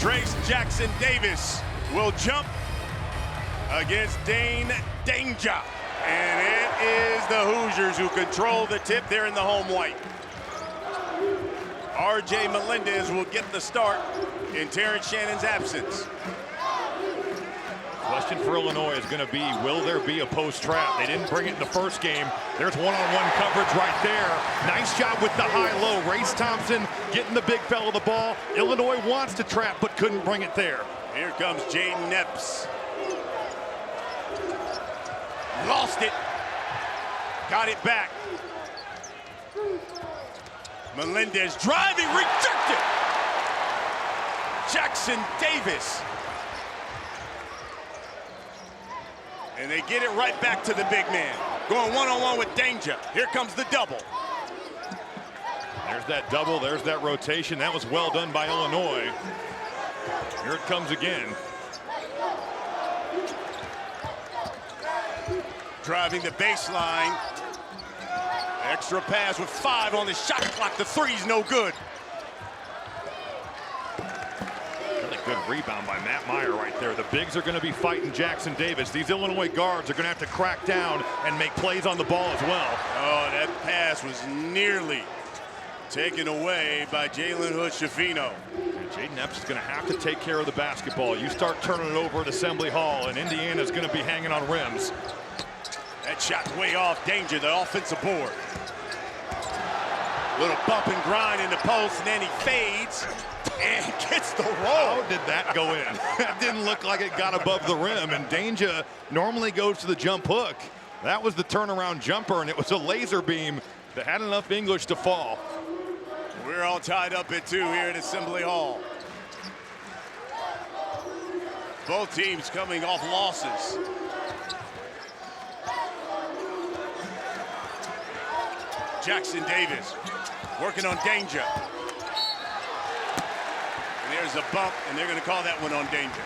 Trace Jackson Davis will jump against Dane Danger. And it is the Hoosiers who control the tip there in the home white. R.J. Melendez will get the start in Terrence Shannon's absence. Question for Illinois is going to be, will there be a post trap? They didn't bring it in the first game. There's one-on-one coverage right there. Nice job with the high-low. Race Thompson getting the big fella the ball. Illinois wants to trap, but couldn't bring it there. Here comes Jaden Epps. Lost it. Got it back. Melendez driving, rejected. Jackson Davis. And they get it right back to the big man. Going one-on-one with Danger. Here comes the double. There's that double, there's that rotation. That was well done by Illinois. Here it comes again. Driving the baseline. Extra pass with 5 on the shot clock. The three's no good. Really good rebound by Matt Meyer right there. The bigs are going to be fighting Jackson Davis. These Illinois guards are going to have to crack down and make plays on the ball as well. Oh, that pass was nearly taken away by Jalen Hood-Schifino. Jaden Epps is going to have to take care of the basketball. You start turning it over at Assembly Hall, and Indiana's going to be hanging on rims. That shot's way off. Danger, the offensive board. Little bump and grind in the post, and then he fades and gets the roll. How did that go in? That didn't look like it got above the rim, and Danger normally goes to the jump hook. That was the turnaround jumper, and it was a laser beam that had enough English to fall. We're all tied up at 2 here at Assembly Hall. Both teams coming off losses. Jackson Davis working on Danger. And there's a bump, and they're going to call that one on Danger.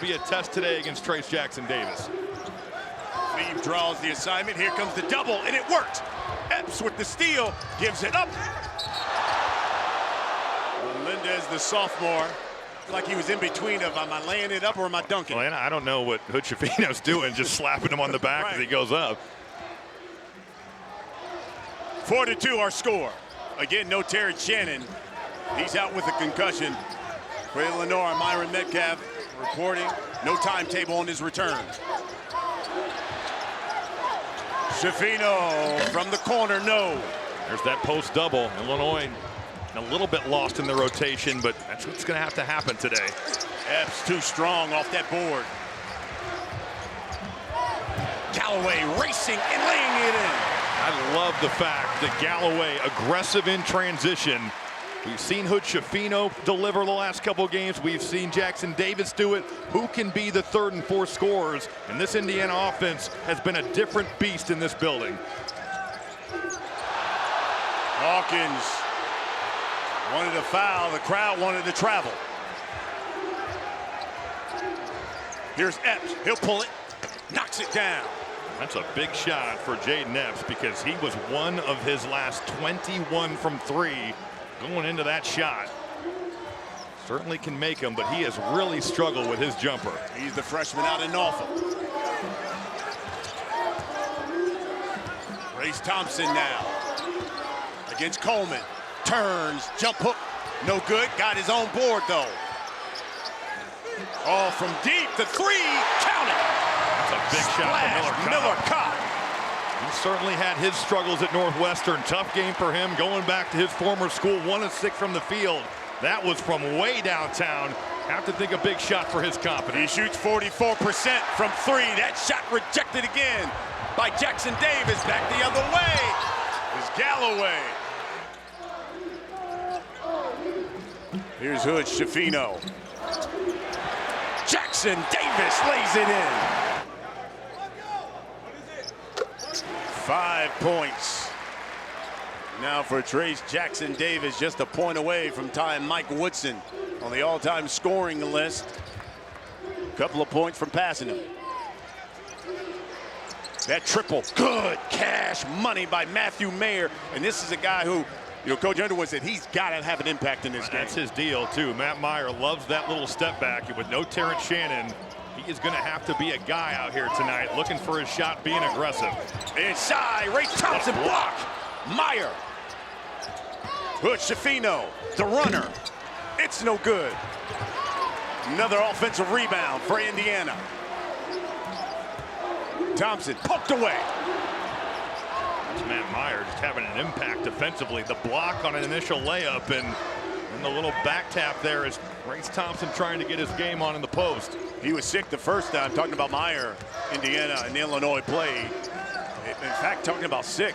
Be a test today against Trace Jackson Davis. Cleve draws the assignment. Here comes the double, and it worked. Epps with the steal, gives it up. Melendez, the sophomore, like he was in between of, am I laying it up or am I dunking? Well, I don't know what Hood-Schifino's doing, just slapping him on the back as he goes up. 4-2 our score. Again, no Terrence Shannon. He's out with a concussion. For Illinois, Myron Metcalf reporting no timetable on his return. Schifino from the corner, no. There's that post double. Illinois a little bit lost in the rotation, but that's what's going to have to happen today. Epps too strong off that board. Galloway racing and laying it in. I love the fact that Galloway aggressive in transition. We've seen Hood-Schifino deliver the last couple games. We've seen Jackson Davis do it. Who can be the third and fourth scorers? And this Indiana offense has been a different beast in this building. Hawkins wanted a foul. The crowd wanted to travel. Here's Epps. He'll pull it. Knocks it down. That's a big shot for Jaden Epps because he was one of his last 21 from 3 going into that shot. Certainly can make them, but he has really struggled with his jumper. He's the freshman out in Norfolk. Race Thompson now against Coleman. Turns, jump hook, no good. Got his own board though. Oh, from deep, the 3, count it. That's a big shot from Miller caught. He certainly had his struggles at Northwestern. Tough game for him going back to his former school. 1 of 6 from the field. That was from way downtown. Have to think a big shot for his confidence. He shoots 44% from 3. That shot rejected again by Jackson Davis. Back the other way is Galloway. Here's Hood-Schifino. Jackson Davis lays it in. 5 points. Now for Trace Jackson Davis, just a point away from tying Mike Woodson on the all-time scoring list. Couple of points from passing him. That triple, good cash money by Matthew Mayer. And this is a guy who You know, Coach Underwood said he's got to have an impact in this game. That's his deal, too. Matt Meyer loves that little step back. With no Terrence Shannon, he is going to have to be a guy out here tonight looking for his shot, being aggressive. Inside, Ray Thompson block. Meyer. Hood Schifino, the runner. It's no good. Another offensive rebound for Indiana. Thompson poked away. Matt Meyer just having an impact defensively. The block on an initial layup and the little back tap there is Race Thompson trying to get his game on in the post. He was sick the first time, talking about Meyer. Indiana and Illinois played. In fact, talking about sick.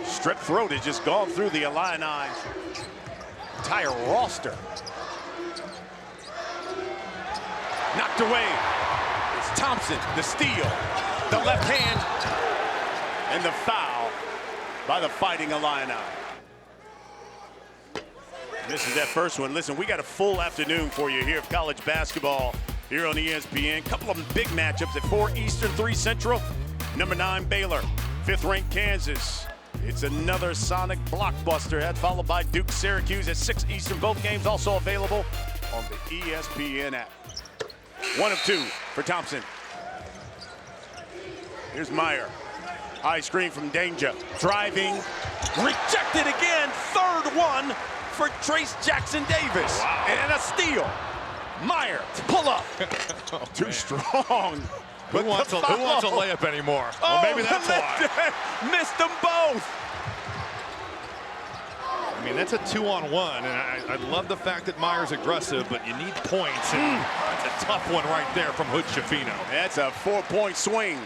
Strep throat has just gone through the Illini entire roster. Knocked away. It's Thompson, the steal, the left hand, and the foul by the Fighting Illini. This is that first one. Listen, we got a full afternoon for you here of college basketball here on ESPN. Couple of big matchups at 4 Eastern, 3 Central. Number 9 Baylor, 5th ranked Kansas. It's another Sonic blockbuster. That followed by Duke Syracuse at 6 Eastern. Both games also available on the ESPN app. 1 of 2 for Thompson. Here's Meyer. High screen from Danger. Driving. Rejected again. Third one for Trace Jackson Davis. Wow. And a steal. Meyer, pull up. Oh, Too man. strong. Who wants a layup anymore? Oh, well, maybe that's why. Missed them both. I mean, that's a 2-on-1, and I love the fact that Meyer's aggressive, but you need points, and it's a tough one right there from Hood Schifino. That's a 4-point swing.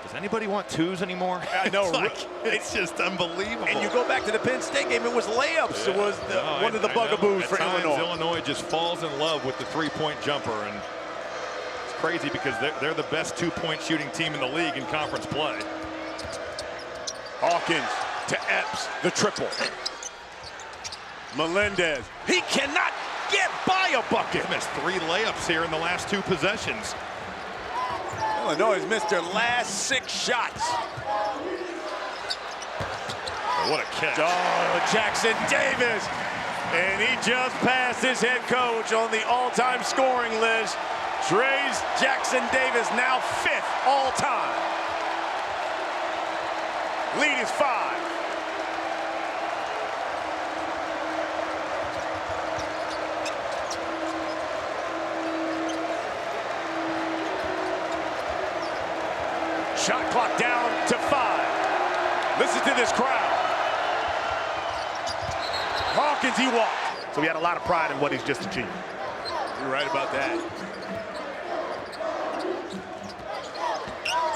Does anybody want 2s anymore? I know. It's just unbelievable. And you go back to the Penn State game, it was layups. Yeah. It was one of the bugaboos for Illinois. Illinois just falls in love with the 3-point jumper, and it's crazy because they're the best 2-point shooting team in the league in conference play. Hawkins to Epps, the triple. Melendez, he cannot get by a bucket. He's missed 3 layups here in the last 2 possessions. Illinois has missed their last 6 shots. What a catch. Oh, Jackson Davis. And he just passed his head coach on the all-time scoring list. Trace Jackson Davis, now 5th all-time. Lead is 5. Shot clock down to 5. Listen to this crowd. Hawkins, he walked. So he had a lot of pride in what he's just achieved. You're right about that.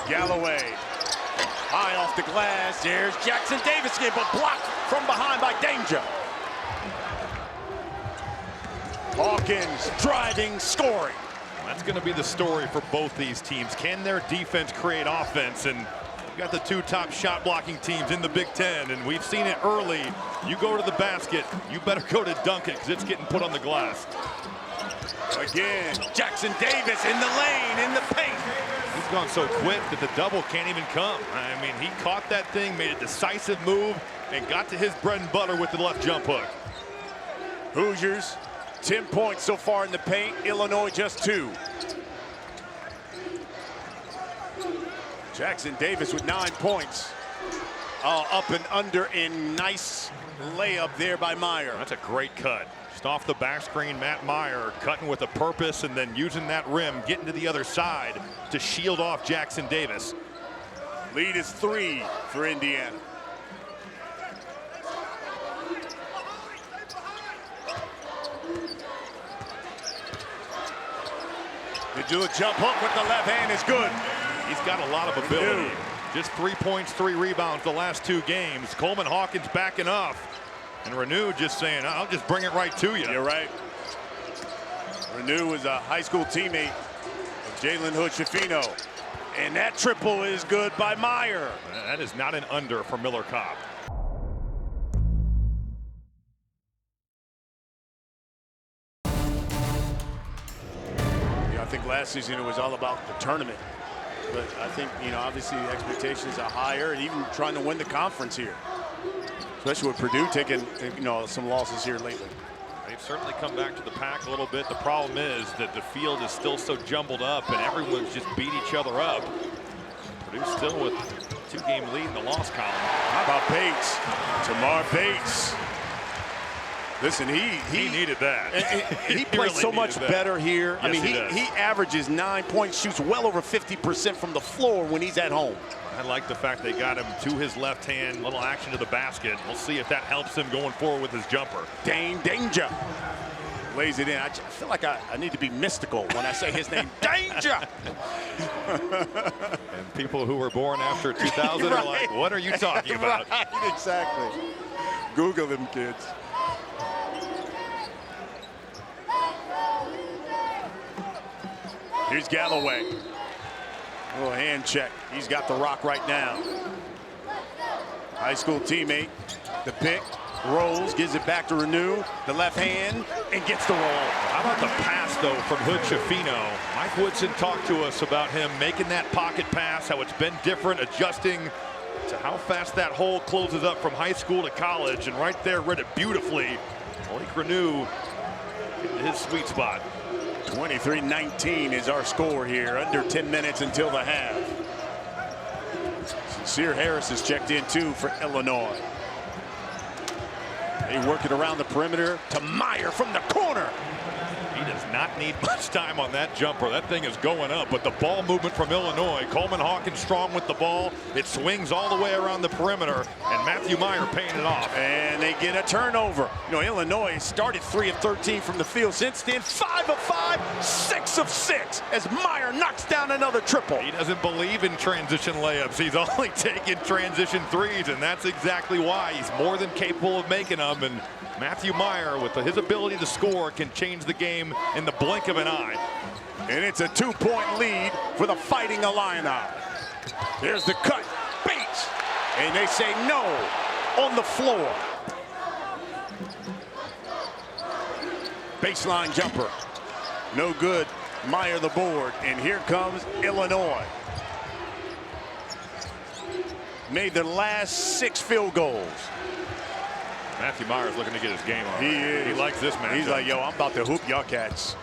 Galloway. High off the glass. There's Jackson Davis again, but blocked from behind by Danger. Hawkins driving, scoring. That's going to be the story for both these teams. Can their defense create offense? And we've got the 2 top shot blocking teams in the Big Ten, and we've seen it early. You go to the basket, you better go to dunk it because it's getting put on the glass. Again, Jackson Davis in the lane, in the paint. He's gone so quick that the double can't even come. I mean, he caught that thing, made a decisive move, and got to his bread and butter with the left jump hook. Hoosiers, 10 points so far in the paint. Illinois just 2. Jackson Davis with 9 points. Up and under in nice layup there by Meyer. That's a great cut. Just off the back screen, Matt Meyer cutting with a purpose and then using that rim, getting to the other side to shield off Jackson Davis. Lead is 3 for Indiana. They do a jump hook with the left hand, is good. He's got a lot of ability. Just 3 points, 3 rebounds the last 2 games. Coleman Hawkins backing off. And Renew just saying, I'll just bring it right to you. You're right. Renew was a high school teammate of Jalen Hood Schifino. And that triple is good by Meyer. That is not an under for Miller Kopp. I think last season it was all about the tournament. But I think, obviously the expectations are higher, and even trying to win the conference here. Especially with Purdue taking, some losses here lately. They've certainly come back to the pack a little bit. The problem is that the field is still so jumbled up and everyone's just beat each other up. Purdue still with a 2-game lead in the loss column. How about Bates? Tamar Bates. Listen, he needed that. He plays really so much better here. Yes, I mean, he averages 9 points, shoots well over 50% from the floor when he's at home. I like the fact they got him to his left hand, little action to the basket. We'll see if that helps him going forward with his jumper. Danger. Lays it in. I feel like I need to be mystical when I say his name. Danger. And people who were born after 2000 are like, what are you talking about? Right, exactly. Google them, kids. Here's Galloway. A little hand check. He's got the rock right now. High school teammate. The pick. Rolls. Gives it back to Renew. The left hand. And gets the roll. How about the pass, though, from Hood Schifino? Mike Woodson talked to us about him making that pocket pass, how it's been different, adjusting to how fast that hole closes up from high school to college. And right there, read it beautifully. Malik Renew in his sweet spot. 23-19 is our score here. Under 10 minutes until the half. Sincere Harris has checked in too for Illinois. They work it around the perimeter to Meyer from the corner. He does not need much time on that jumper. That thing is going up, but the ball movement from Illinois. Coleman Hawkins strong with the ball. It swings all the way around the perimeter, and Matthew Meyer paying it off. And they get a turnover. Illinois started 3 of 13 from the field. Since then, 5 of 5, 6 of 6, as Meyer knocks down another triple. He doesn't believe in transition layups. He's only taking transition threes, and that's exactly why. He's more than capable of making them, and Matthew Meyer, with his ability to score, can change the game in the blink of an eye. And it's a 2-point lead for the Fighting Illini. There's the cut. Bates. And they say no on the floor. Baseline jumper. No good. Meyer the board. And here comes Illinois. Made their last 6 field goals. Matthew Meyer's looking to get his game on. He is. He likes this man. He's like, yo, I'm about to hoop y'all cats.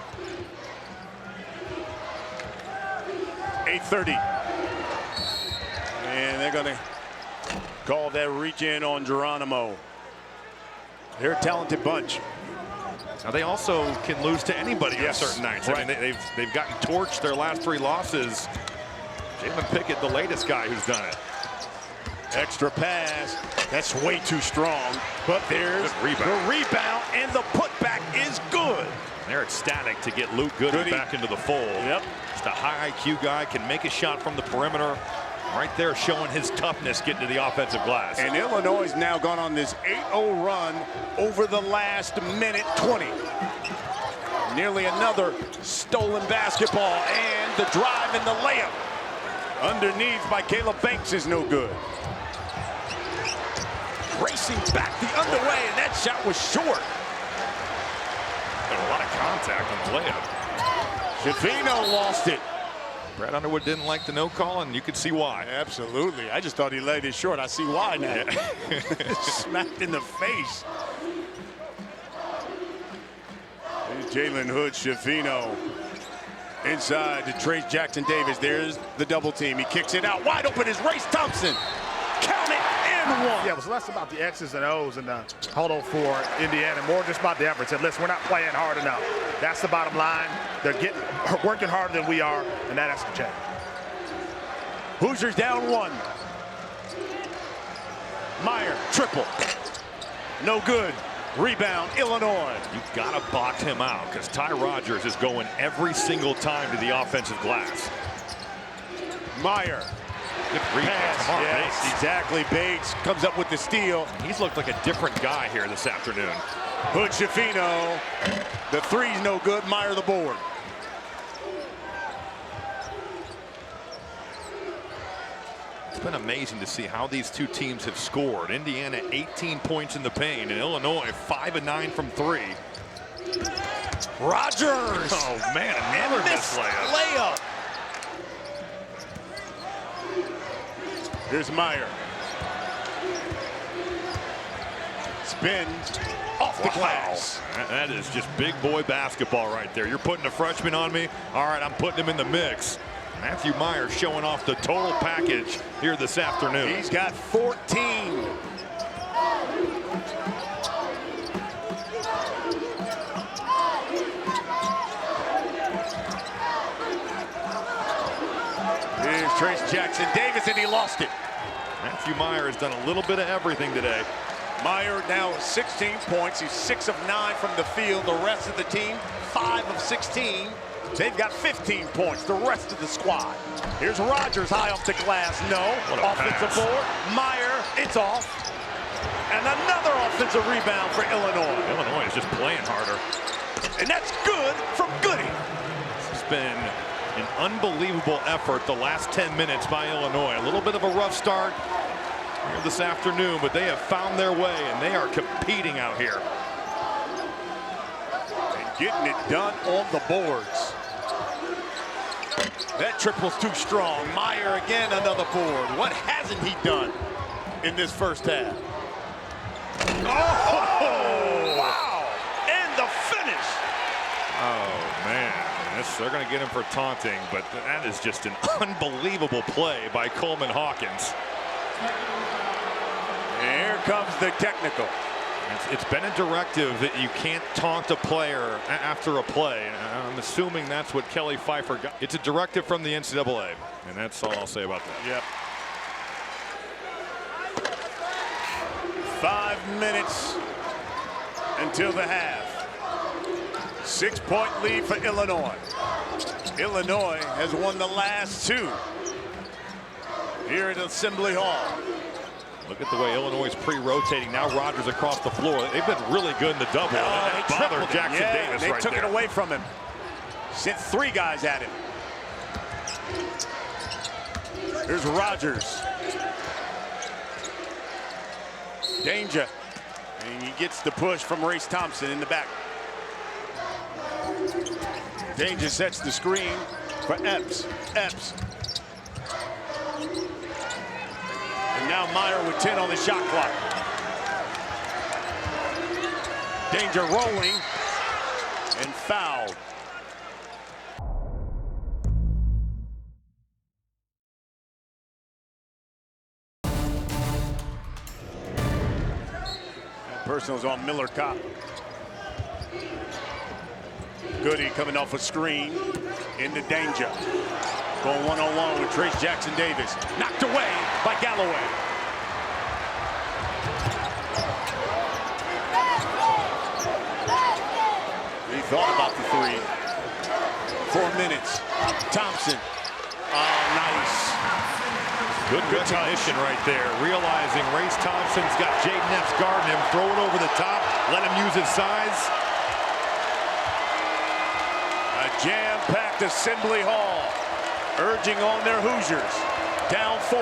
8:30. And they're going to call that reach in on Geronimo. They're a talented bunch. Now they also can lose to anybody on certain nights. Right. I mean, they've gotten torched their last 3 losses. Jalen Pickett, the latest guy who's done it. Extra pass. That's way too strong. But there's the rebound, and the putback is good. They're ecstatic to get Luke Goody back into the fold. Yep. Just a high IQ guy, can make a shot from the perimeter. Right there showing his toughness getting to the offensive glass. And Illinois has now gone on this 8-0 run over the last minute 20. Nearly another stolen basketball, and the drive and the layup underneath by Caleb Banks is no good. Racing back the underway, and that shot was short. A lot of contact on the layup. Schifino lost it. Brad Underwood didn't like the no call, and you could see why. Absolutely. I just thought he laid it short. I see why now. Yeah. Smacked in the face. Here's Jalen Hood Schifino. Inside to Trace Jackson Davis. There's the double team. He kicks it out. Wide open is Race Thompson. Count it, and one. Yeah, it was less about the X's and O's and the huddle for Indiana, more just about the effort. Said, listen, we're not playing hard enough. That's the bottom line. They're working harder than we are, and that has to change. Hoosiers down 1. Meyer, triple. No good. Rebound, Illinois. You've got to box him out because Ty Rodgers is going every single time to the offensive glass. Meyer. Good pass. Yes, exactly. Bates comes up with the steal. He's looked like a different guy here this afternoon. Hood Schifino. The three's no good. Meyer the board. It's been amazing to see how these two teams have scored. Indiana 18 points in the paint, and Illinois 5 of 9 from 3. Rodgers. Oh man, another missed layup. Here's Meyer. spin off the glass. That is just big boy basketball right there. You're putting a freshman on me. All right, I'm putting him in the mix. Matthew Myers showing off the total package here this afternoon. He's got 14. Here's Trace Jackson Davis, and he lost it. Matthew Meyer has done a little bit of everything today. Meyer now 16 points. He's 6 of 9 from the field. The rest of the team, 5 of 16. They've got 15 points, the rest of the squad. Here's Rogers high off the glass. No. Offensive board. Meyer, it's off. And another offensive rebound for Illinois. Illinois is just playing harder. And that's good from Goody. It's been an unbelievable effort the last 10 minutes by Illinois. A little bit of a rough start here this afternoon, but they have found their way, and they are competing out here. And getting it done on the boards. That triple's too strong. Meyer again, another board. What hasn't he done in this first half? Oh, wow! And the finish. Oh, man. They're going to get him for taunting, but that is just an unbelievable play by Coleman Hawkins. And here comes the technical. It's been a directive that you can't taunt a player after a play. I'm assuming that's what Kelly Pfeiffer got. It's a directive from the NCAA, and that's all I'll say about that. Yep. 5 minutes until the half. 6-point lead for Illinois. Illinois has won the last 2 here at Assembly Hall. Look at the way Illinois is pre-rotating. Now Rogers across the floor. They've been really good in the double. They bothered Jackson Davis they right took there. it away from him. Sent 3 guys at him. Here's Rogers. Danger. And he gets the push from Race Thompson in the back. Danger sets the screen for Epps. Epps. And now Meyer with 10 on the shot clock. Danger rolling and fouled. Personals on Miller Kopp. Goody coming off a screen into Danger. Going one-on-one with Trace Jackson Davis. Knocked away by Galloway. He thought about the 3. 4 minutes. Thompson. Oh, nice. Good recognition right there. Realizing Race Thompson's got Jaden Epps guarding him. Throw it over the top. Let him use his size. A jam-packed Assembly Hall, urging on their Hoosiers. Down 4.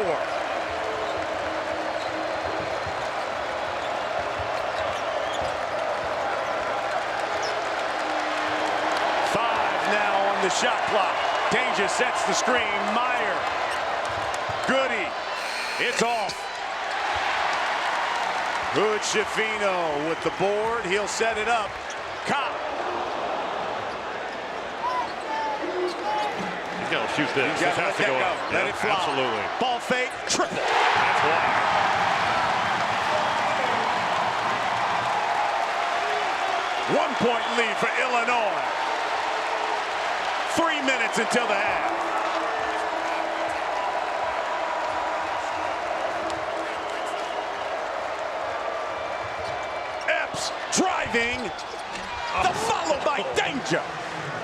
Now on the shot clock. Danger sets the screen. Meyer. Goody. It's off. Hood Schifino with the board. He'll set it up. Kopp. He's got to shoot this. He's got to let that go. Let it fly. Absolutely. Ball fake. Triple. That's why. One-point lead for Illinois. 3 minutes until the half. Epps driving. The follow by Danger.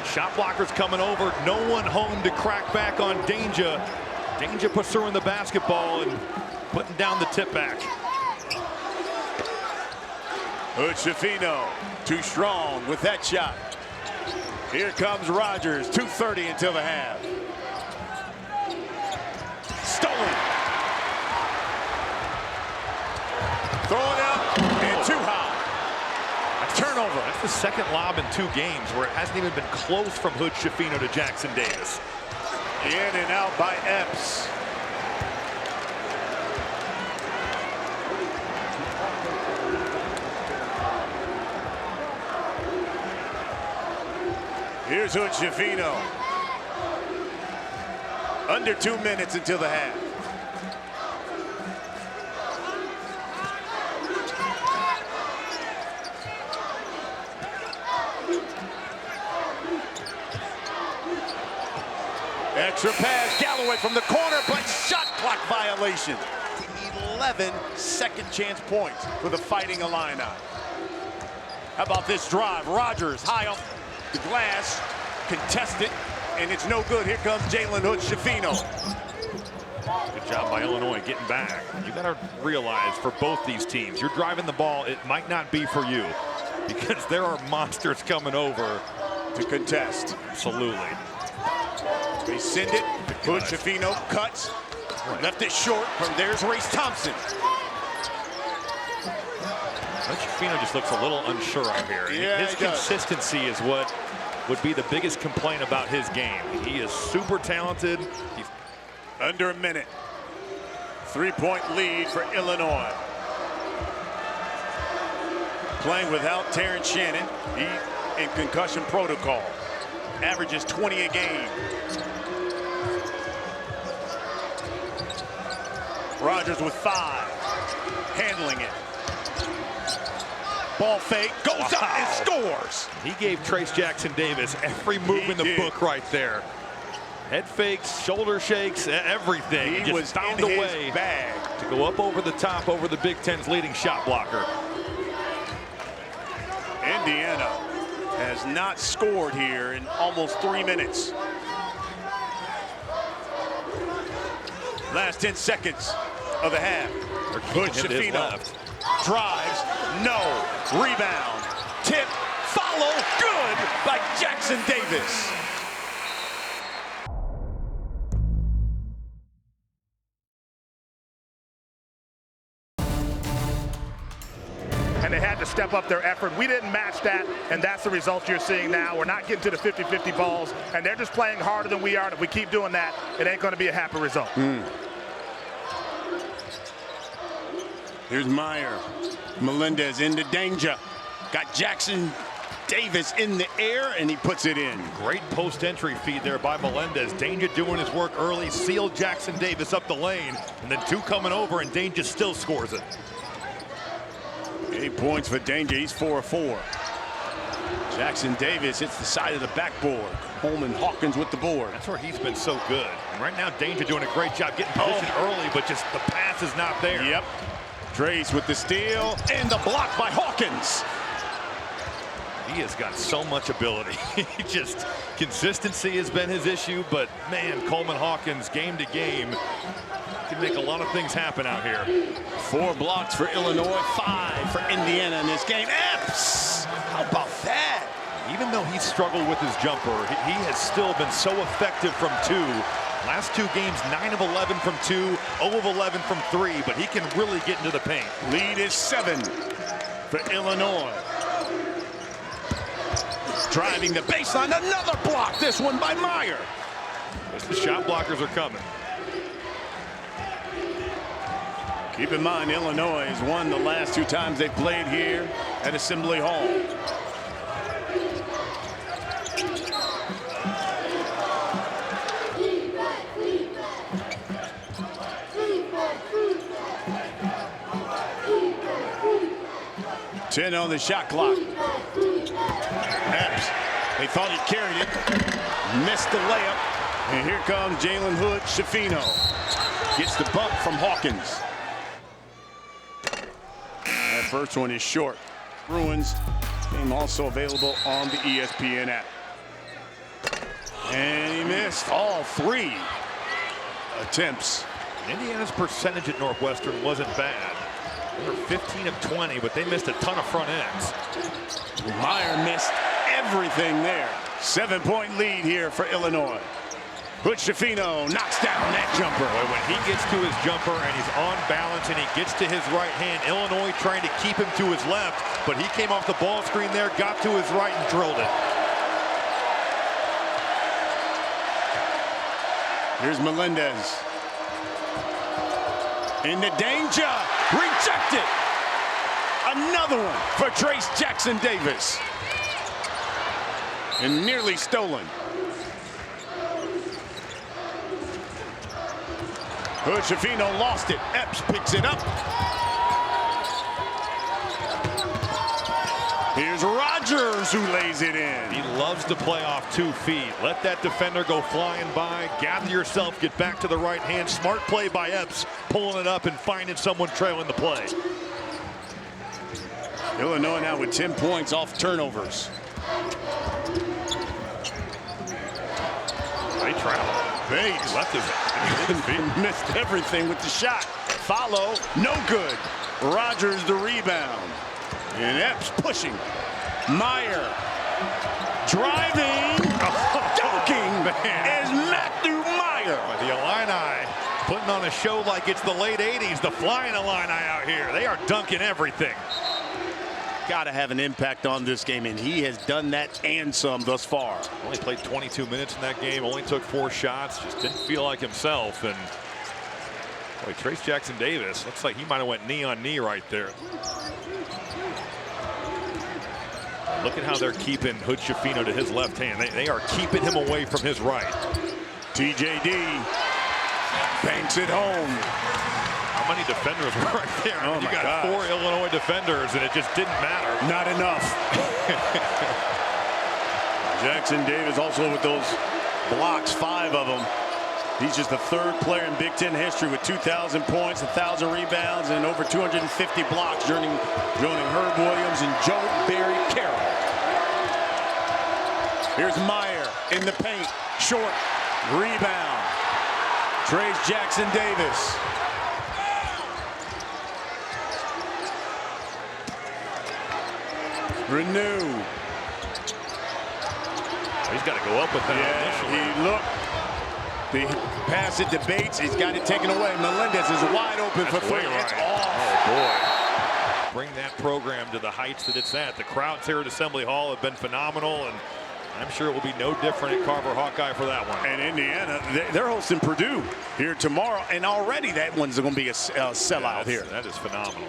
Shot blockers coming over. No one home to crack back on Danger. Danger pursuing the basketball and putting down the tip back. Hood Schifino, too strong with that shot. Here comes Rogers, 2:30 until the half. Stolen. Throw it up and too high. A turnover. That's the second lob in 2 games where it hasn't even been close from Hood Schifino to Jackson Davis. In and out by Epps. Here's Hood Schifino. Under 2 minutes until the half. Extra pass, Galloway from the corner, but shot clock violation. 11 second chance points for the Fighting Illini. How about this drive? Rogers high off the glass, contested, and it's no good. Here comes Jalen Hood Schifino. Good job by Illinois getting back. You got to realize for both these teams, you're driving the ball, it might not be for you because there are monsters coming over to contest. Absolutely. They send it. Hood Schifino cuts. Left it short. From there's Race Thompson. Schifino just looks a little unsure out here. Yeah, his consistency is what would be the biggest complaint about his game. He is super talented. He's under a minute. 3-point lead for Illinois. Playing without Terrence Shannon. He in concussion protocol. Averages 20 a game. Rogers with 5. Handling it. Ball fake, goes up and scores. He gave Trace Jackson Davis every move in the book right there. Head fakes, shoulder shakes, everything. He was found a way to go up over the top over the Big Ten's leading shot blocker. Indiana has not scored here in almost 3 minutes. Last 10 seconds of the half. Hood Schifino drives, no, rebound, tip, follow, good by Jackson Davis. And they had to step up their effort. We didn't match that, and that's the result you're seeing now. We're not getting to the 50-50 balls, and they're just playing harder than we are. And if we keep doing that, it ain't going to be a happy result. Here's Meyer. Melendez into danger. Got Jackson Davis in the air, and he puts it in. Great post-entry feed there by Melendez. Danger doing his work early, sealed Jackson Davis up the lane, and then 2 coming over, and Danger still scores it. 8 points for Danger. He's 4 of 4. Jackson Davis hits the side of the backboard. Coleman Hawkins with the board. That's where he's been so good. And right now, Danger doing a great job getting position early, but just the pass is not there. Yep. Trace with the steal and the block by Hawkins. He has got so much ability. Just consistency has been his issue, but man, Coleman Hawkins game to game can make a lot of things happen out here. 4 blocks for Illinois, 5 for Indiana in this game. Epps! How about that? Even though he struggled with his jumper, he has still been so effective from 2. Last 2 games, 9 of 11 from 2, 0 of 11 from 3, but he can really get into the paint. Lead is 7 for Illinois. Driving the baseline, another block, this one by Meyer. The shot blockers are coming. Keep in mind, Illinois has won the last 2 times they played here at Assembly Hall. Ten on the shot clock. Epps, they thought he carried it, missed the layup, and here comes Jalen Hood Schifino. Gets the bump from Hawkins. That first one is short. Bruins game also available on the ESPN app. And he missed all 3 attempts. Indiana's percentage at Northwestern wasn't bad. They were 15 of 20, but they missed a ton of front ends. Meyer missed everything there. 7-point lead here for Illinois. Hood Schifino knocks down that jumper. Boy, when he gets to his jumper and he's on balance and he gets to his right hand, Illinois trying to keep him to his left, but he came off the ball screen there, got to his right and drilled it. Here's Melendez. Into danger. Rejected. Another one for Trace Jackson Davis. and nearly stolen. Hood-Schifino lost it. Epps picks it up. Here's Rogers who lays it in. He loves to play off 2 feet. Let that defender go flying by. Gather yourself, get back to the right hand. Smart play by Epps, pulling it up and finding someone trailing the play. Illinois now with 10 points off turnovers. They travel. Bates Left his feet. Missed everything with the shot. Follow, no good. Rogers the rebound. And Epps pushing. Meyer driving, dunking is Matthew Meyer. The Illini putting on a show like it's the late 80s. The Flying Illini out here. They are dunking everything. Got to have an impact on this game, and he has done that and some thus far. Only played 22 minutes in that game. Only took 4 shots. Just didn't feel like himself. And boy, Trace Jackson Davis looks like he might have went knee on knee right there. Look at how they're keeping Hood-Schifino to his left hand. They are keeping him away from his right. TJD banks it home. How many defenders were right there? Oh you got 4 Illinois defenders, and it just didn't matter. Not enough. Jackson Davis also with those blocks, 5 of them. He's just the 3rd player in Big Ten history with 2,000 points, 1,000 rebounds, and over 250 blocks, joining Herb Williams and Joe Barry Carroll. Here's Meyer in the paint, short, rebound. Trace Jackson Davis. Renew. He's got to go up with that. Yeah, he looked. The pass it to Bates. He's got it taken away. Melendez is wide open for 3. It's off. Oh, boy. Bring that program to the heights that it's at. The crowds here at Assembly Hall have been phenomenal, and I'm sure it will be no different at Carver Hawkeye for that one. And Indiana, they're hosting Purdue here tomorrow, and already that one's going to be a sellout here. That is phenomenal.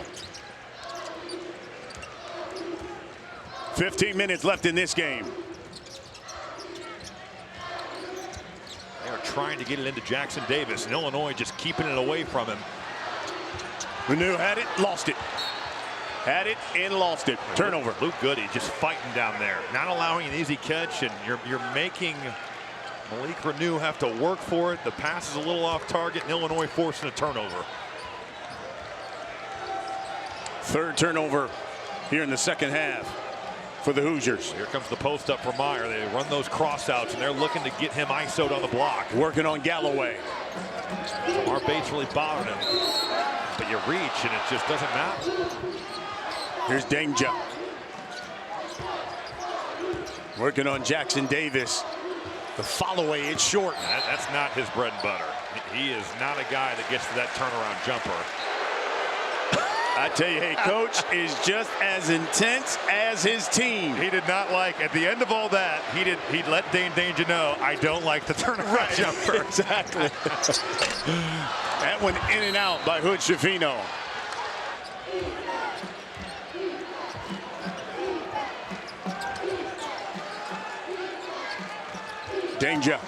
15 minutes left in this game. They are trying to get it into Jackson Davis, and Illinois just keeping it away from him. Renew had it, lost it. Had it and lost it. Turnover. Luke Goody just fighting down there, not allowing an easy catch, and you're making Malik Renew have to work for it. The pass is a little off target, and Illinois forcing a turnover. 3rd turnover here in the second half for the Hoosiers. Here comes the post up for Meyer. They run those cross outs, and they're looking to get him ISO'd on the block. Working on Galloway. Our Bates really bothered him, but you reach, and it just doesn't matter. Here's Danger. Working on Jackson Davis. The follow-away, it's short. That's not his bread and butter. He is not a guy that gets to that turnaround jumper. I tell you, hey, coach is just as intense as his team. He did not like, at the end of all that, he'd let Dane Danger know, I don't like the turnaround jumper. Exactly. That one in and out by Hood-Schifino. Danger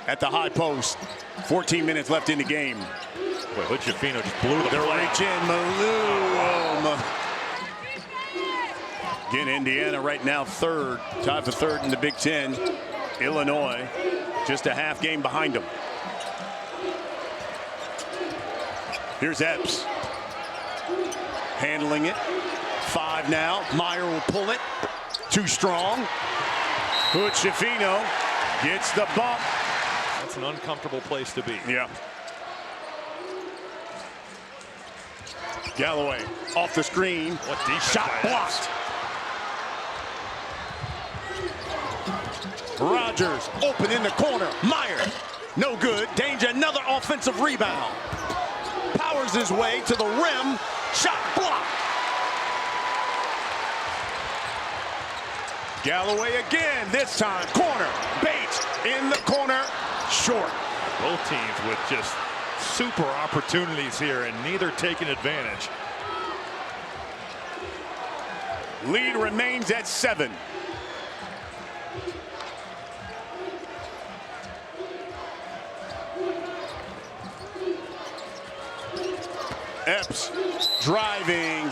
at the high post. 14 minutes left in the game. Boy, Hood-Schifino just blew the play. Reach in, Malou. Again, Indiana right now 3rd, tied for 3rd in the Big Ten. Illinois just a half game behind them. Here's Epps. Handling it. 5 now. Meyer will pull it. Too strong. Hood-Schifino gets the bump. That's an uncomfortable place to be. Yeah. Galloway off the screen. What deep shot blocked. Rogers open in the corner. Meyer, no good. Danger, another offensive rebound. Powers his way to the rim. Shot blocked. Galloway again, this time corner. Bates in the corner, short. Both teams with just super opportunities here, and neither taking advantage. Lead remains at 7. Epps driving.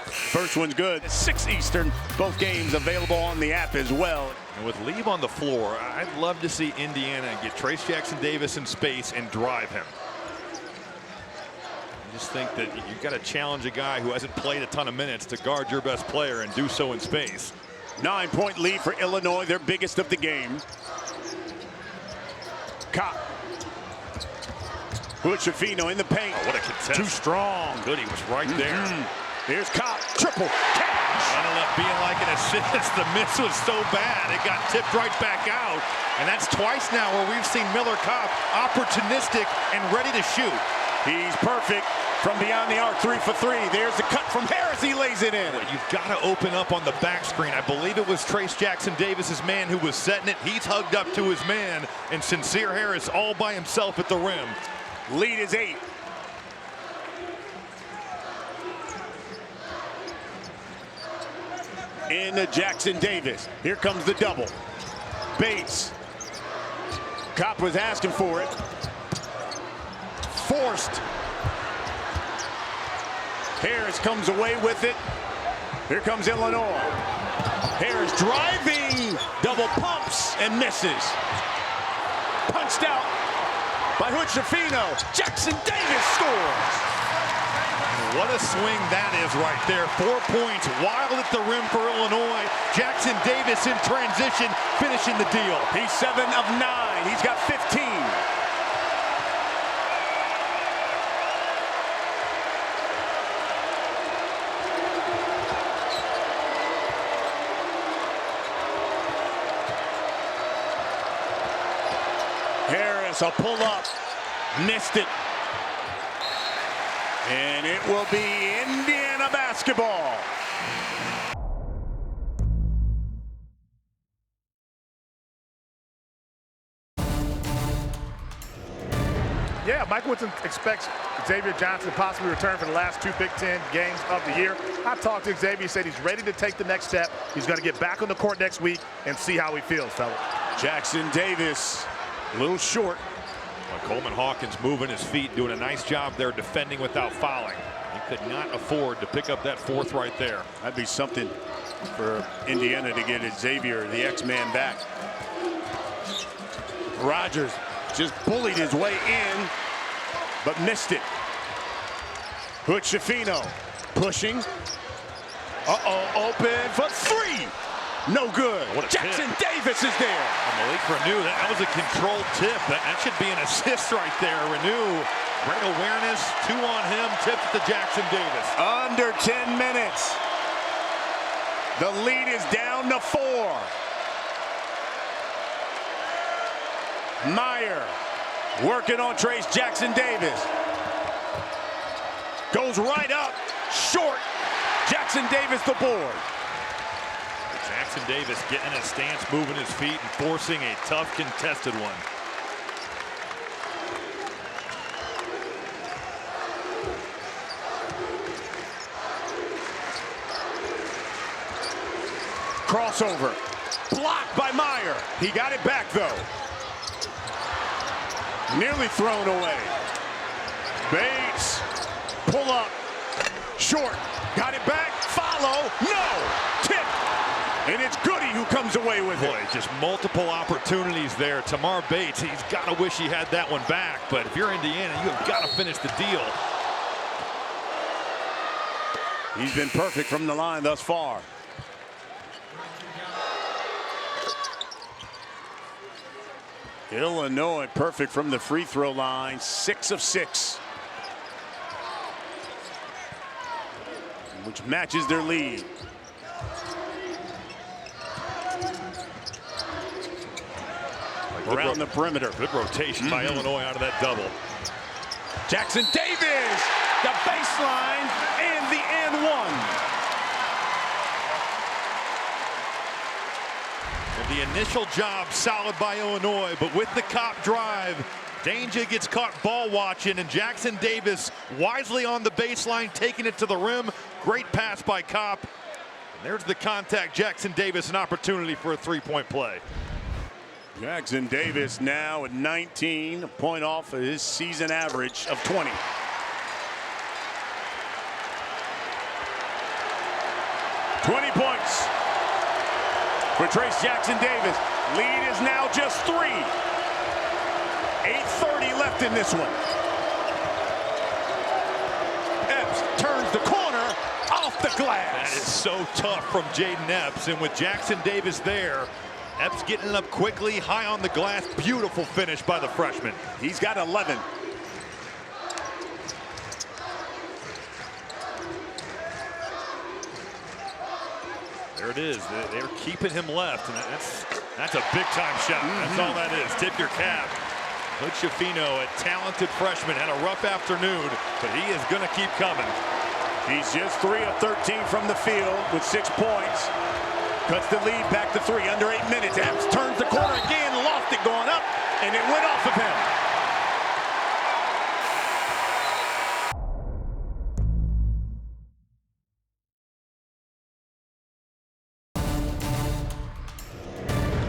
First one's good. 6 Eastern. Both games available on the app as well. And with Lieb on the floor, I'd love to see Indiana get Trayce Jackson-Davis in space and drive him. I just think that you've got to challenge a guy who hasn't played a ton of minutes to guard your best player and do so in space. 9-point lead for Illinois, their biggest of the game. Kopp. Hood-Schifino in the paint. Oh, what a contest. Too strong. Good, he was right there. Here's Kopp. Triple. Cash. Ended up being like an assist. The miss was so bad, it got tipped right back out. And that's twice now where we've seen Miller Kopp opportunistic and ready to shoot. He's perfect from beyond the arc. 3 for 3. There's the cut from Harris. He lays it in. You've got to open up on the back screen. I believe it was Trayce Jackson-Davis's man who was setting it. He's hugged up to his man, and Sincere Harris all by himself at the rim. Lead is 8. Into Jackson-Davis. Here comes the double. Bates. Kopp was asking for it. Forced. Harris comes away with it. Here comes Illinois. Harris driving. Double pumps and misses. Punched out by Hood-Schifino. Jackson-Davis scores. What a swing that is right there. 4 points, wild at the rim for Illinois. Jackson-Davis in transition, finishing the deal. He's 7 of 9. He's got 15. Harris, a pull up. Missed it. And it will be Indiana basketball. Yeah, Mike Woodson expects Xavier Johnson to possibly return for the last 2 Big Ten games of the year. I talked to Xavier, he said he's ready to take the next step. He's going to get back on the court next week and see how he feels, fella. Jackson-Davis, a little short. Well, Coleman Hawkins moving his feet, doing a nice job there defending without fouling. He could not afford to pick up that 4th right there. That'd be something for Indiana to get Xavier, the X-Man, back. Rogers just bullied his way in, but missed it. Hood-Schifino pushing. Open for 3. No good. Jackson-Davis is there. Malik Renew, that was a controlled tip. That should be an assist right there. Renew, great awareness. 2 on him, tipped to Jackson-Davis. Under 10 minutes. The lead is down to 4. Meyer working on Trayce Jackson-Davis. Goes right up, short. Jackson-Davis the board. Jackson-Davis getting a stance, moving his feet, and forcing a tough contested one. Crossover. Blocked by Meyer. He got it back, though. Nearly thrown away. Bates. Pull up. Short. Got it back. Follow. No. Tip. And it's Goody who comes away with it. Boy, just multiple opportunities there. Tamar Bates, he's got to wish he had that one back. But if you're Indiana, you have got to finish the deal. He's been perfect from the line thus far. Illinois perfect from the free throw line. 6 of 6. Which matches their lead. Around the perimeter. Good rotation by Illinois out of that double. Jackson-Davis, the baseline, and the and one. Well, the initial job solid by Illinois, but with the Kopp drive, Danger gets caught ball watching, and Jackson-Davis wisely on the baseline, taking it to the rim. Great pass by Kopp. And there's the contact. Jackson-Davis, an opportunity for a 3-point play. Jackson Davis now at 19, a point off of his season average of 20. $20 points for Trace Jackson Davis. Lead is now just 3. 8:30 left in this one. Epps turns the corner off the glass. That is so tough from Jaden Epps, and with Jackson Davis there, Epps getting it up quickly, high on the glass. Beautiful finish by the freshman. He's got 11. There it is. They're keeping him left, and that's a big-time shot. That's all that is. Tip your cap. Hood Schifino, a talented freshman, had a rough afternoon, but he is going to keep coming. He's just 3 of 13 from the field with 6 points. Cuts the lead back to 3 under 8 minutes. Epps turns the corner again, lost it going up, and it went off of him.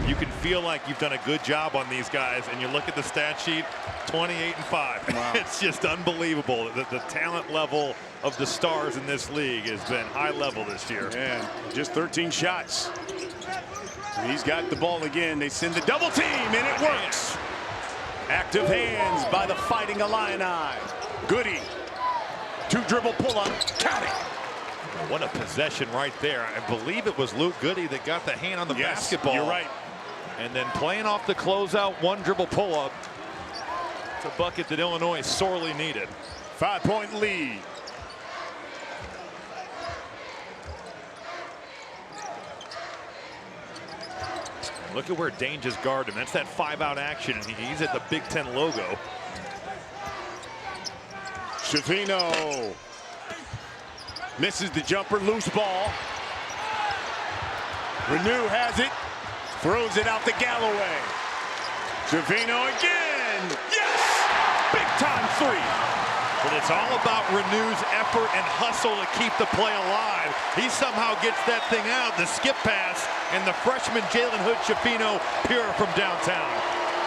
You can feel like you've done a good job on these guys, and you look at the stat sheet, 28-5. Wow. It's just unbelievable. The talent level of the stars in this league has been high level this year. And just 13 shots. He's got the ball again. They send the double team, and it works. Active hands by the Fighting Illini. Goody. 2-dribble pull-up. Count it. What a possession right there. I believe it was Luke Goody that got the hand on the basketball. You're right. And then playing off the closeout, 1-dribble pull-up. It's a bucket that Illinois sorely needed. 5-point lead. Look at where Danger's guarding him. That's that 5-out action, and he's at the Big Ten logo. Schifino misses the jumper, loose ball. Renew has it, throws it out to Galloway. Schifino again, yes! Big time 3. But it's all about Renew's effort and hustle to keep the play alive. He somehow gets that thing out, the skip pass, and the freshman Jalen Hood Schifino pure from downtown.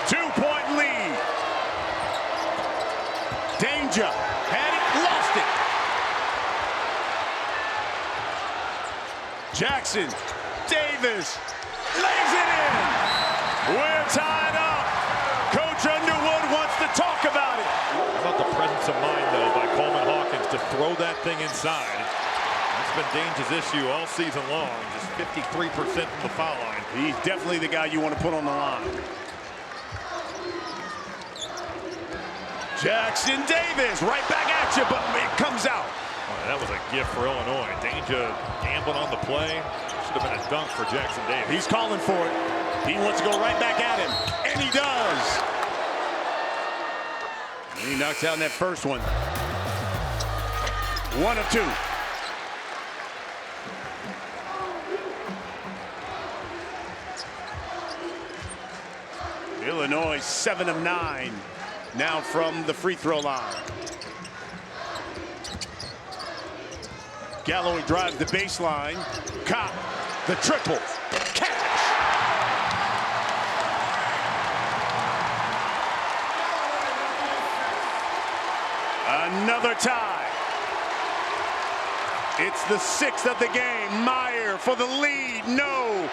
2-point lead. Danger had it, lost it. Jackson Davis lays it in. We're tied up. Coach Underwood wants to talk about it. How about the presence of mind, though, by Coleman Hawkins to throw that thing inside? That's been Danger's issue all season long. Just 53% from the foul line. He's definitely the guy you want to put on the line. Jackson Davis right back at you, but it comes out. Oh, that was a gift for Illinois. Danger gambling on the play. Should have been a dunk for Jackson Davis. He's calling for it. He wants to go right back at him, and he does. And he knocks out in that first one. 1 of 2. Illinois 7 of 9 now from the free throw line. Galloway drives the baseline. Kopp, the triple. Cash. Another tie. It's the 6th of the game. Meyer for the lead. No.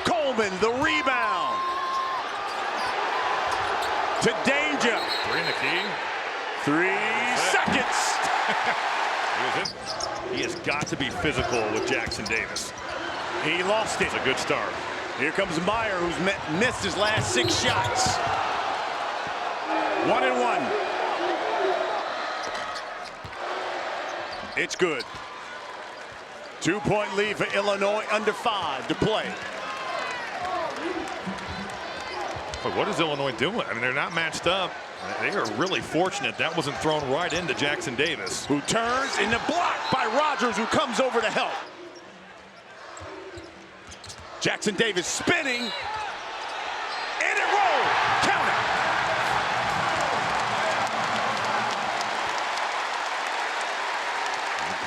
Coleman, the rebound. To Danger. 3 in the key. 3 seconds. He has got to be physical with Jackson Davis. He lost it. It's a good start. Here comes Meyer, who's missed his last 6 shots. 1 and 1. It's good. 2-point lead for Illinois, under 5 to play. But what is Illinois doing? I mean, they're not matched up. They are really fortunate that wasn't thrown right into Jackson Davis. Who turns into block by Rogers, who comes over to help. Jackson Davis spinning. And it rolls. Count it.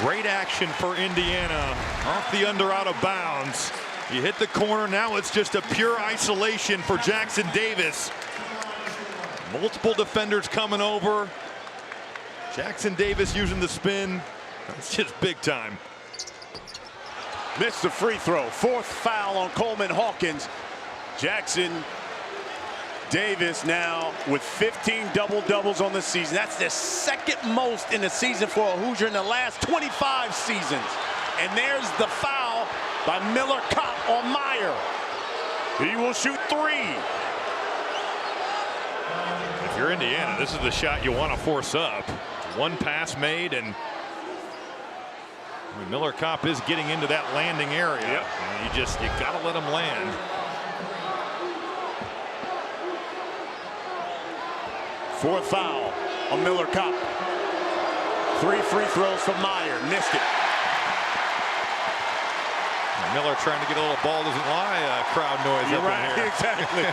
Great action for Indiana. Off the under, out of bounds. You hit the corner, now it's just a pure isolation for Jackson Davis. Multiple defenders coming over. Jackson Davis using the spin. It's just big time. Missed the free throw. Fourth foul on Coleman Hawkins. Jackson Davis now with 15 double-doubles on the season. That's the second most in the season for a Hoosier in the last 25 seasons. And there's the foul by Miller Kopp on Meyer. He will shoot three. If you're Indiana, this is the shot you want to force up. One pass made, and Miller Kopp is getting into that landing area. Yep. And you gotta let him land. Fourth foul on Miller Kopp. 3 free throws from Meyer. Missed it. Miller trying to get a little ball doesn't lie crowd noise You're up right, in here. exactly.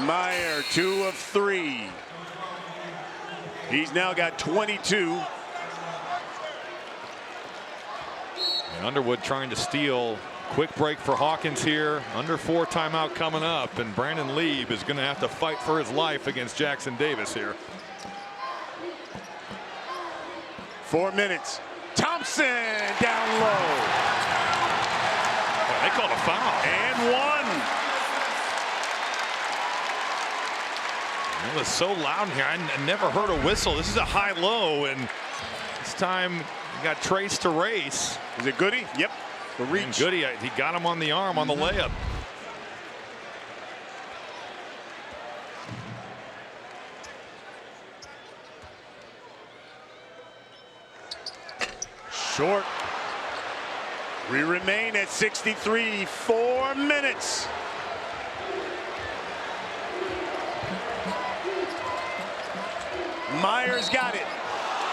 Meyer, 2 of 3. He's now got 22. And Underwood trying to steal. Quick break for Hawkins here. Under 4 timeout coming up, and Brandon Lieb is going to have to fight for his life against Jackson Davis here. 4 minutes. Thompson down low. Well, they called a foul. And 1. It was so loud in here. I never heard a whistle. This is a high-low, and this time he got traced to race. Is it Goody? Yep. The reach. And Goody, he got him on the arm on the layup. Short. We remain at 63. 4 minutes. Meyer's got it,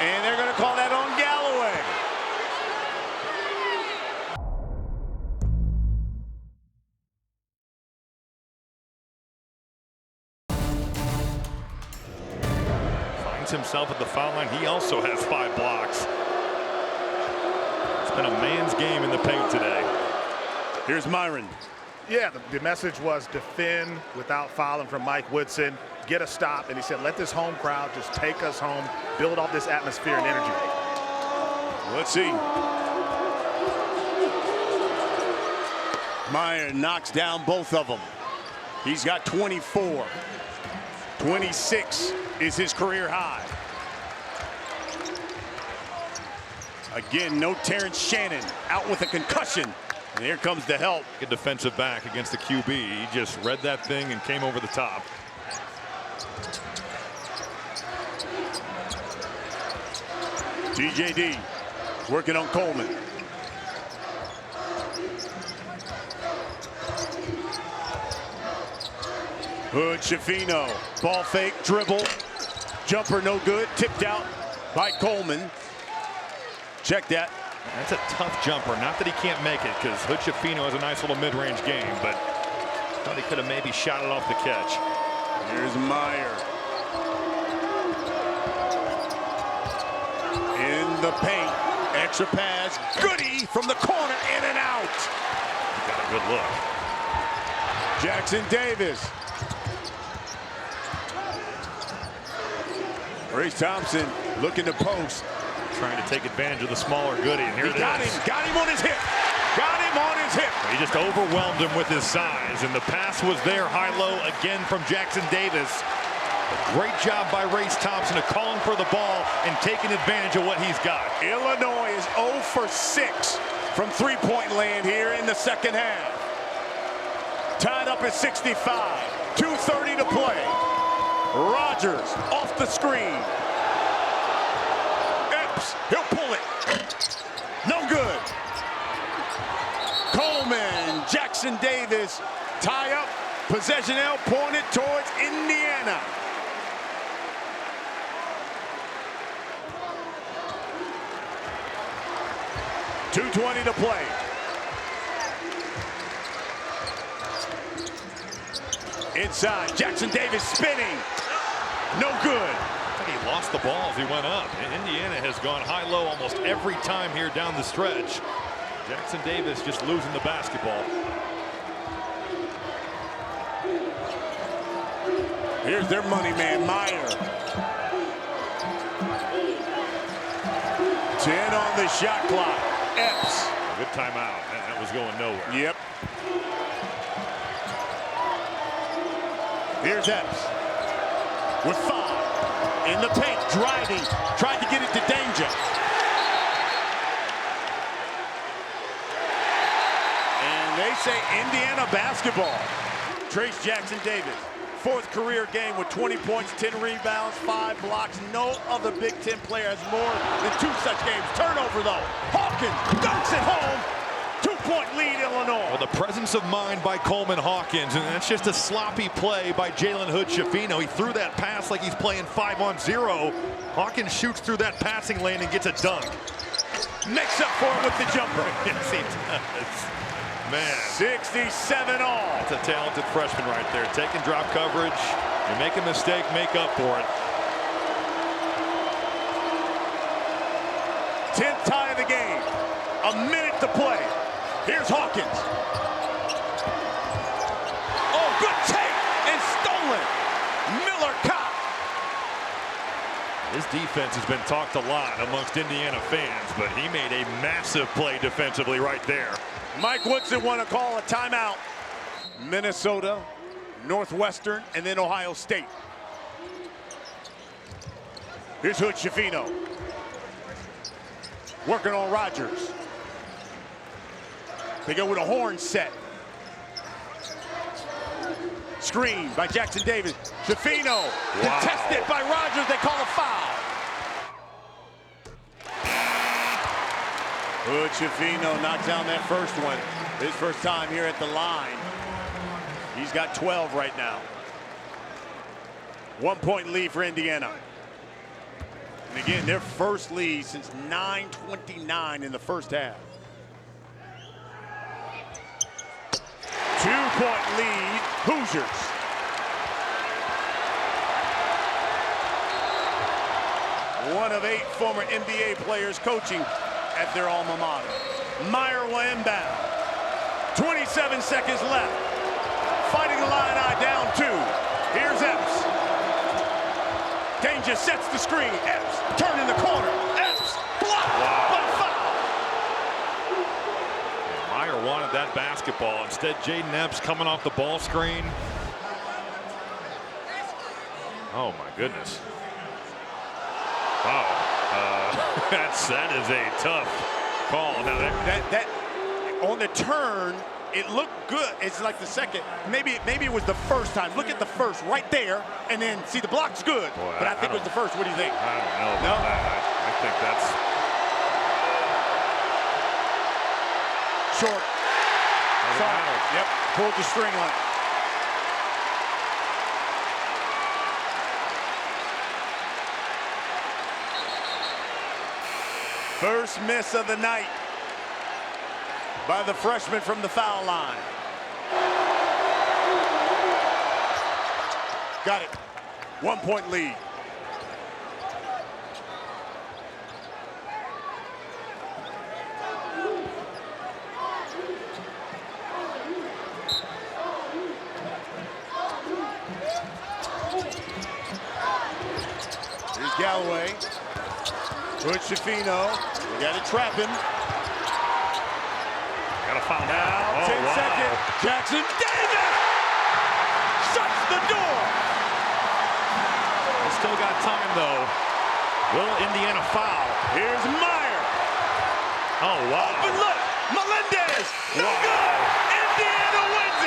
and they're going to call that on Galloway. Finds himself at the foul line. He also has 5 blocks. It's been a man's game in the paint today. Here's Myron. Yeah, the message was defend without fouling from Mike Woodson. Get a stop, and he said, let this home crowd just take us home, build off this atmosphere and energy. Let's see. Meyer knocks down both of them. He's got 24. 26 is his career high. Again, no Terrence Shannon, out with a concussion. And here comes the help. A defensive back against the QB. He just read that thing and came over the top. TJD working on Coleman. Hood, Schifino, ball fake, dribble, jumper no good, tipped out by Coleman. Check that. That's a tough jumper. Not that he can't make it, because Hood Schifino has a nice little mid-range game, but thought he could have maybe shot it off the catch. Here's Meyer. In the paint, extra pass, Goody from the corner, in and out. Got a good look. Jackson Davis. Race Thompson looking to post. Trying to take advantage of the smaller Goody, and here it is. Got him on his hip. Got him on his hip. He just overwhelmed him with his size, and the pass was there, high-low again from Jackson Davis. A great job by Race Thompson of calling for the ball and taking advantage of what he's got. Illinois is 0 for 6 from three-point land here in the second half. Tied up at 65. 2:30 to play. Rogers off the screen. Epps, he'll pull it. No good. Coleman, Jackson Davis, tie up. Possession L pointed towards Indiana. 2:20 to play. Inside, Jackson Davis spinning. No good. I think he lost the ball as he went up. Indiana has gone high-low almost every time here down the stretch. Jackson Davis just losing the basketball. Here's their money man, Meyer. 10 on the shot clock. Epps. A good timeout. That was going nowhere. Yep. Here's Epps with 5 in the paint, driving, tried to get it to danger. And they say Indiana basketball. Trace Jackson Davis, 4th career game with 20 points, 10 rebounds, 5 blocks. No other Big Ten player has more than 2 such games. Turnover though. Hawkins dunks it home. 2-point lead, Illinois. Well, the presence of mind by Coleman Hawkins, and that's just a sloppy play by Jalen Hood-Schifino. He threw that pass like he's playing 5-on-0. Hawkins shoots through that passing lane and gets a dunk. Makes up for it with the jumper. Yes, he does. Man. 67 all. That's a talented freshman right there. Taking drop coverage. You make a mistake, make up for it. 10th tie of the game. A minute to play. Here's Hawkins. Oh, good take and stolen. Miller caught. His defense has been talked a lot amongst Indiana fans, but he made a massive play defensively right there. Mike Woodson want to call a timeout. Minnesota, Northwestern, and then Ohio State. Here's Hood-Schifino. Working on Rogers. They go with a horn set. Screen by Jackson Davis. Schifino contested by Rogers. They call a foul. Hood-Schifino knocks down that first one. His first time here at the line. He's got 12 right now. 1-point lead for Indiana. And again, their first lead since 9:29 in the first half. 2-point lead, Hoosiers. One of 8 former NBA players coaching at their alma mater. Meyer will inbound. 27 seconds left. Fighting the Illini down 2. Here's Epps. Danger sets the screen. Epps turn in the corner. Epps blocked by foul. Meyer wanted that basketball. Instead, Jaden Epps coming off the ball screen. Oh my goodness. Wow. That is a tough call. Now that on the turn, it looked good. It's like the second. Maybe it was the first time. Look at the first right there, and then see the block's good. Boy, but I think it was the first. What do you think? I don't know about that. I think that's short. Sorry. Yep. Pulled the string on it. First miss of the night by the freshman from the foul line. Got it. 1-point lead. Here's Galloway. Hood-Schifino. We got to trap him. got to foul now. 10 seconds. Jackson Davis shuts the door. They still got time though. Will Indiana foul? Here's Meyer. Oh wow. Open look. Melendez. No good. Indiana wins